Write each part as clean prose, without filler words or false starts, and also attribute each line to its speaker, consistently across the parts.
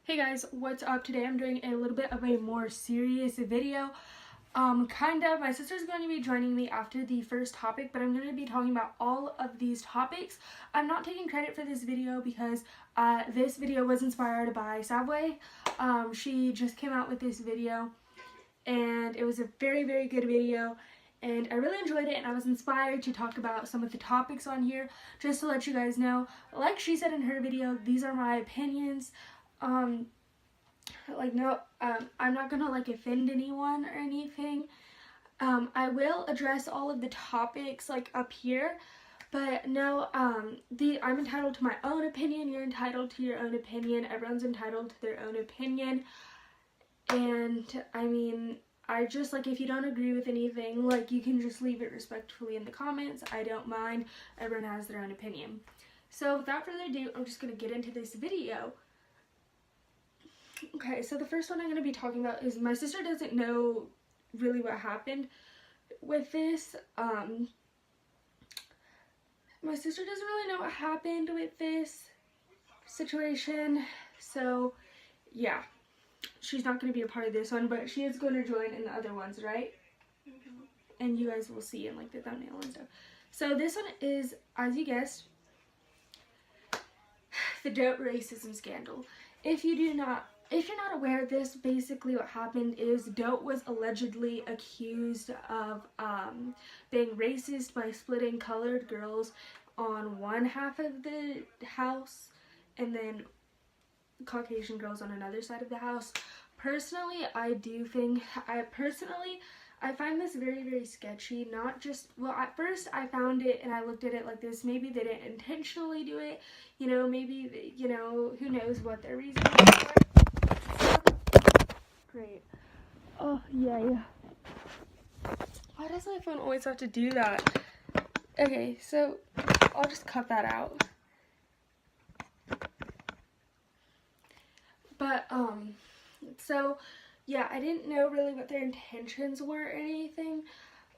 Speaker 1: Hey guys, what's up? Today I'm doing a little bit of a more serious video. My sister's going to be joining me after the first topic, but I'm going to be talking about all of these topics. I'm not taking credit for this video because this video was inspired by Savway. She just came out with this video and it was a very, very good video. And I really enjoyed it, and I was inspired to talk about some of the topics on here. Just to let you guys know, like she said in her video, these are my opinions. I'm not gonna offend anyone or anything. I will address all of the topics up here, but no, I'm entitled to my own opinion. You're entitled to your own opinion. Everyone's entitled to their own opinion. And I mean, if you don't agree with anything, you can just leave it respectfully in the comments. I don't mind. Everyone has their own opinion. So without further ado, I'm just gonna get into this video. Okay, so the first one I'm going to be talking about is my sister doesn't know really what happened with this. My sister doesn't really know what happened with this situation, so yeah, she's not going to be a part of this one, but she is going to join in the other ones, right? Mm-hmm. And you guys will see in the thumbnail and stuff. So this one is, as you guessed, the dope racism scandal. If you're not aware of this, basically what happened is Dope was allegedly accused of being racist by splitting colored girls on one half of the house and then Caucasian girls on another side of the house. Personally, I find this very, very sketchy. Not just, well, at first I found it and I looked at it like this. Maybe they didn't intentionally do it. Maybe, who knows what their reason was. Great. Oh, yay. Why does my phone always have to do that? Okay, so I'll just cut that out. But, so, yeah, I didn't know really what their intentions were or anything,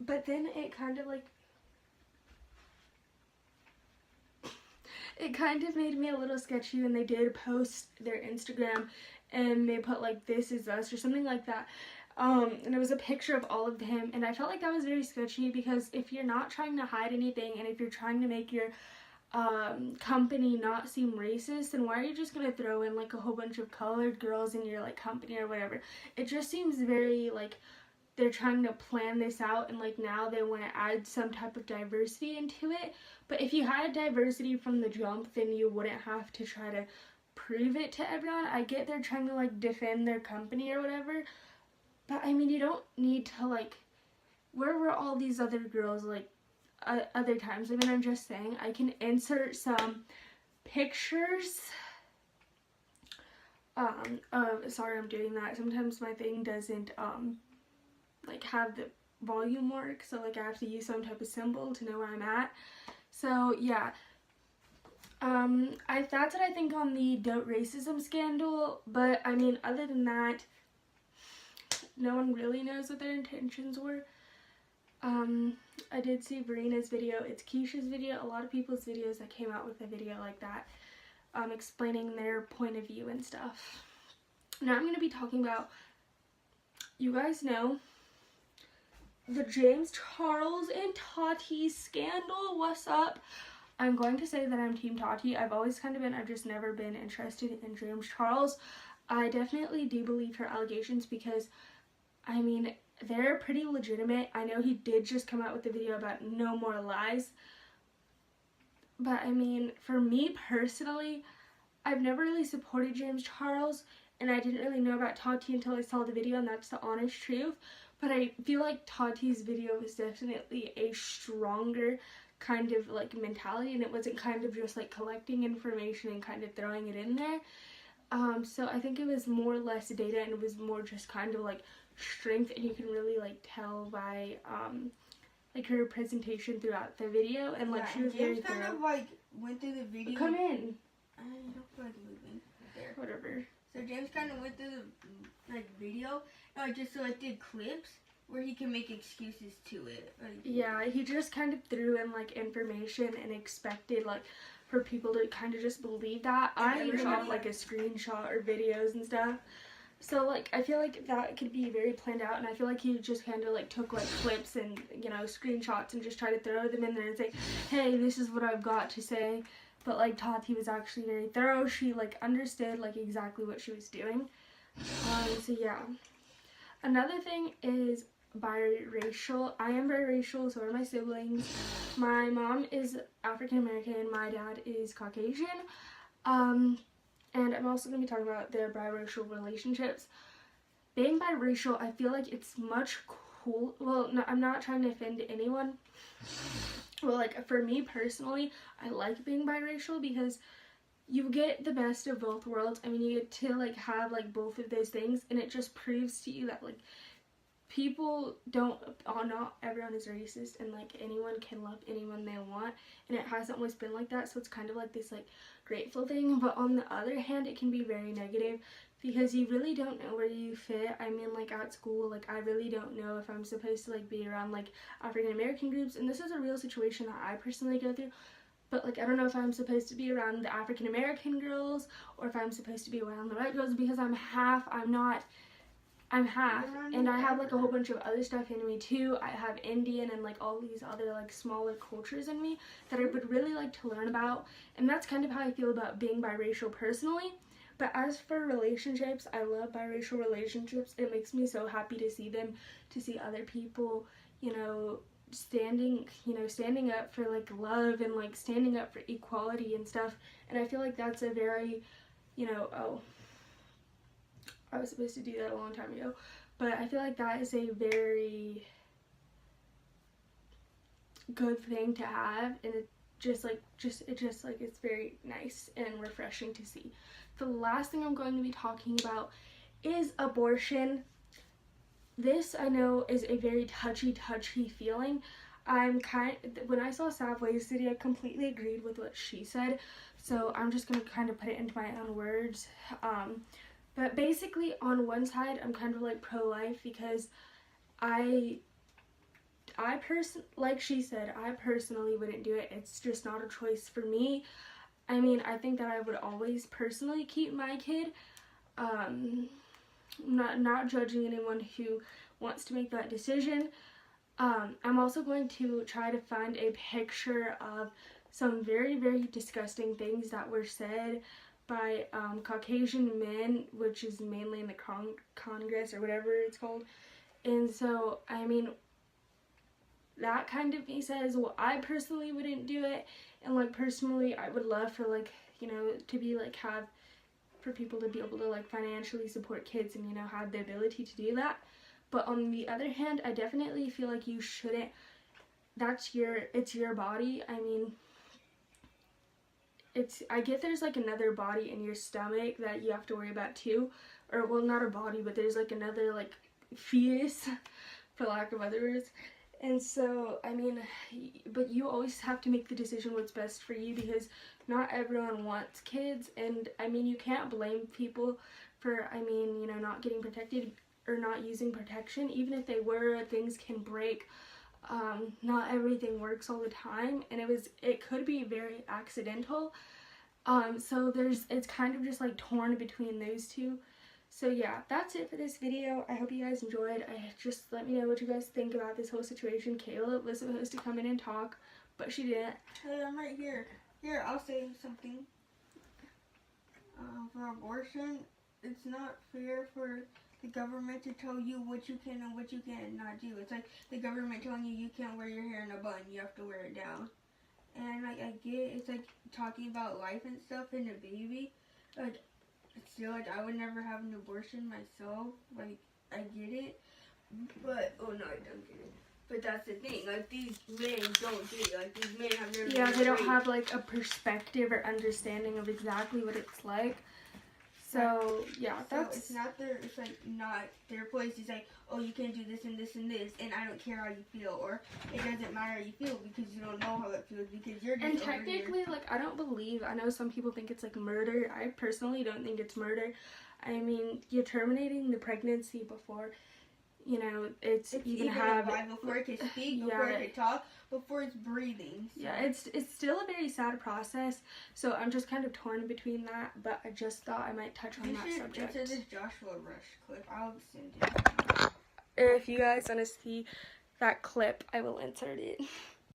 Speaker 1: but then it kind of made me a little sketchy when they did post their Instagram and they put this is us or something like that, and it was a picture of all of them, and I felt like that was very sketchy because if you're not trying to hide anything and if you're trying to make your company not seem racist, then why are you just gonna throw in a whole bunch of colored girls in your company or whatever? It just seems very they're trying to plan this out and now they want to add some type of diversity into it. But if you had diversity from the jump, then you wouldn't have to try to prove it to everyone. I get they're trying to defend their company or whatever, but I mean, you don't need to where were all these other girls other times? I mean, I'm just saying, I can insert some pictures. Sorry, I'm doing that. Sometimes my thing doesn't have the volume work, so I have to use some type of symbol to know where I'm at. So yeah, that's what I think on the dope racism scandal. But I mean, other than that, no one really knows what their intentions were. I did see Verina's video. It's Keisha's video. A lot of people's videos that came out with a video like that, explaining their point of view and stuff. Now I'm going to be talking about, you guys know, the James Charles and Tati scandal. What's up? I'm going to say that I'm Team Tati. I've just never been interested in James Charles. I definitely do believe her allegations because, I mean, they're pretty legitimate. I know he did just come out with a video about no more lies. But I mean, for me personally, I've never really supported James Charles, and I didn't really know about Tati until I saw the video, and that's the honest truth. But I feel like Tati's video was definitely a stronger kind of mentality, and it wasn't just collecting information and throwing it in there. So I think it was more or less data, and it was more just strength, and you can really tell by her presentation throughout the video, and
Speaker 2: yeah,
Speaker 1: she was
Speaker 2: James
Speaker 1: very thorough.
Speaker 2: Went through the video.
Speaker 1: Come in.
Speaker 2: I don't feel moving there.
Speaker 1: Whatever.
Speaker 2: So James went through the video, just selected clips where he can make excuses to it.
Speaker 1: Yeah, he just threw in information and expected for people to kind of just believe that. I usually have like a screenshot or videos and stuff. So like I feel like that could be very planned out, and I feel like he just kind of like took like clips and, you know, screenshots and just tried to throw them in there and say, hey, this is what I've got to say. But like Tati was actually very thorough. She like understood like exactly what she was doing. So yeah. Another thing is biracial. I am biracial, so are my siblings. My mom is African American, my dad is Caucasian. And I'm also going to be talking about their biracial relationships. Being biracial, I feel like it's much cool. Well, no, I'm not trying to offend anyone. Well, like for me personally, I like being biracial because you get the best of both worlds. I mean, you get to like have like both of those things, and it just proves to you that like people don't, not everyone is racist, and like anyone can love anyone they want, and it hasn't always been like that. So it's kind of like this like grateful thing. But on the other hand, it can be very negative because you really don't know where you fit. I mean, like at school, like I really don't know if I'm supposed to like be around like African American groups, and this is a real situation that I personally go through. But like I don't know if I'm supposed to be around the African American girls or if I'm supposed to be around the white girls, because I'm half, I'm half, and I have like a whole bunch of other stuff in me too. I have Indian and like all these other like smaller cultures in me that I would really like to learn about, and that's kind of how I feel about being biracial personally. But as for relationships, I love biracial relationships. It makes me so happy to see them, to see other people, you know, standing up for like love and like standing up for equality and stuff. And I feel like that's a very, you know, oh, I was supposed to do that a long time ago, but I feel like that is a very good thing to have, and it just it's very nice and refreshing to see. The last thing I'm going to be talking about is abortion. This I know is a very touchy feeling. When I saw Savway's video, I completely agreed with what she said, so I'm just going to kind of put it into my own words. But basically, on one side, I'm kind of like pro-life because like she said, I personally wouldn't do it. It's just not a choice for me. I mean, I think that I would always personally keep my kid. Not judging anyone who wants to make that decision. I'm also going to try to find a picture of some very, very disgusting things that were said by Caucasian men, which is mainly in the Congress or whatever it's called. And so, I mean, that kind of me says, well, I personally wouldn't do it, and like personally I would love for like, you know, to be like for people to be able to like financially support kids and, you know, have the ability to do that. But on the other hand, I definitely feel like you shouldn't. It's your body. I mean, I get there's like another body in your stomach that you have to worry about too, or well, not a body, but there's like another like fetus, for lack of other words. And so, I mean, but you always have to make the decision what's best for you, because not everyone wants kids, and I mean, you can't blame people for, I mean, you know, not getting protected or not using protection. Even if they were, things can break. Not everything works all the time, and it could be very accidental. So it's kind of just like torn between those two. So yeah, that's it for this video. I hope you guys enjoyed. Just let me know what you guys think about this whole situation. Kayla was supposed to come in and talk, but she didn't.
Speaker 2: Hey, I'm right here. Here, I'll say something. For abortion, it's not fair for the government to tell you what you can and what you cannot do. It's like the government telling you can't wear your hair in a bun, you have to wear it down. And like I get it, it's like talking about life and stuff and a baby. Like still, like I would never have an abortion myself. Like I get it, but oh no, I don't get it. But that's the thing. Like these men don't get it. Like these men have never.
Speaker 1: Yeah, they don't have like a perspective or understanding of exactly what it's like. So yeah, that's.
Speaker 2: So it's not their. It's like not their place. It's like, oh, you can do this and this and this, and I don't care how you feel, or it doesn't matter how you feel because you don't know how it feels because you're just.
Speaker 1: And technically, like I know some people think it's like murder. I personally don't think it's murder. I mean, you're terminating the pregnancy before, you know, it's even
Speaker 2: alive before it can speak, before it can talk, before it's breathing. So.
Speaker 1: Yeah, it's still a very sad process, so I'm just kind of torn between that, but I just thought I might touch on that subject.
Speaker 2: It's this Joshua Rush clip. I'll send it.
Speaker 1: If you guys want to see that clip, I will insert it.